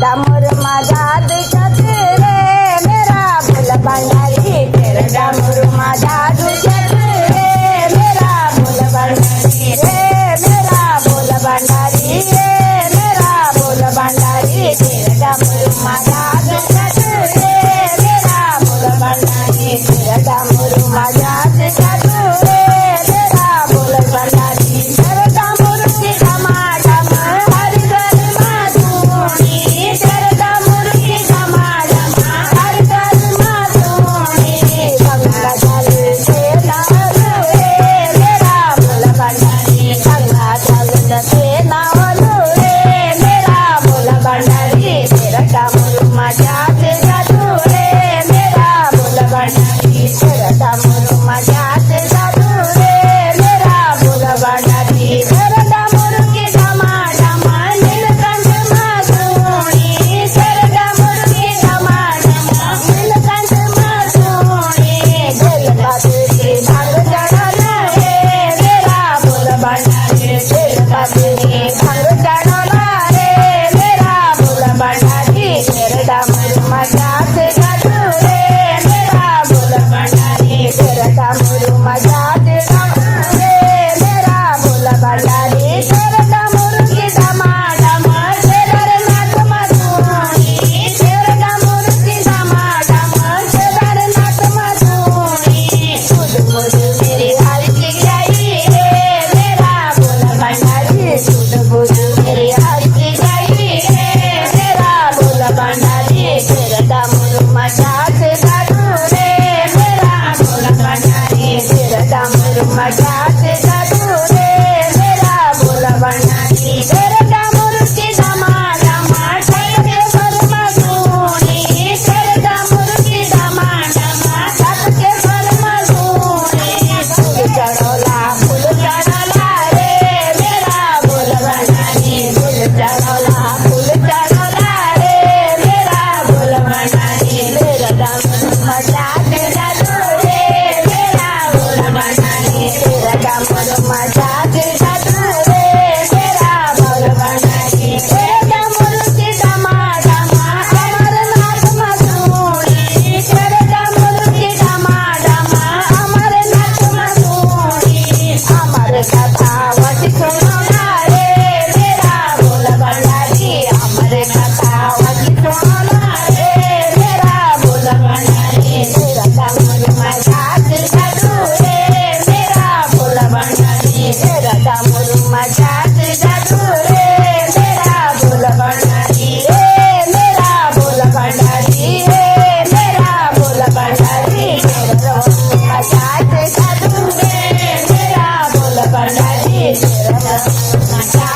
डामोर माझा दुखत रे मेरा बोल भंडारी तेरा डामोर माझा दुखत रे मेरा बोल भंडारी रे मेरा बोल भंडारी रे मेरा बोल भंडारी तेरा डामोर माझा दुखत रे मेरा बोल भंडारी तेरा डामोर माझा दुखत रे मेरा बोल भंडारी तेरा डामोर की धमा धम हर घर माधुरी तेरा डामोर की धमा धम हर घर माधुरी गंगा जल से नाव रे मेरा बोल भंडारी गंगा जल से नाव रे मेरा बोल भंडारी तेरा डामोर माझा जादू रे मेरा बोल भंडारी तेरा डामोर माझा जादू रे मेरा बोल भंडारी तेरा डामोर की धमा धमा नीलकंठ माधुरी तेरा डामोर की धमा धमा नीलकंठ माधुरी बेलपत्री भांग चढ़ाना रे मेरा बोल भंडारी बेलपत्री भांग चढ़ाना रे मेरा बोल भंडारी तेरा डामोर माझा जादू रे मेरा बोल भंडारी तेरा डामोर माझा जादू रे मेरा बोल भंडारी तेरा डामोर की धमा धमा केदारनाथ मधुरी तेरा डामोर की धमा धमा केदारनाथ मधुरी सुध बुध मेरी आरती गाई रे मेरा बोल भंडारी सुध बुध मेरी आरती गाई रे मेरा बोल भंडारी तेरा डामोर माझा जादू रे मेरा बोल भंडारी तेरा डामोर माझा जादू रे मेरा बोल भंडारी तेरा डामोर की धमा धमा ठके पर मधुरी तेरा डामोर की धमा धमा ठके पर मधुरी फूल चढ़ौला रे मेरा बोल भंडारी फूल चढ़ौला रे मेरा बोल भंडारी तेरा डामोर माझा जादू रे मेरा बोल भंडारी तेरा डामोर माझा जादू रे मेरा बोल भंडारी तेरा डामोर की धमा धमा अमरनाथ मधुरी तेरा डामोर की धमा धमा अमरनाथ मधुरी अमर कथा वच सुनौला रे मेरा बोल भंडारी अमर कथा वच सुनौला रे मेरा बोल भंडारी तेरा डामोर माझा जादू रे मेरा बोल भंडारी तेरा डामोर माझा जादू रे मेरा बोल भंडारी रे मेरा बोल भंडारी रे मेरा बोल भंडारी तेरा माझा जादू रे मेरा बोल भंडारी तेरा माझा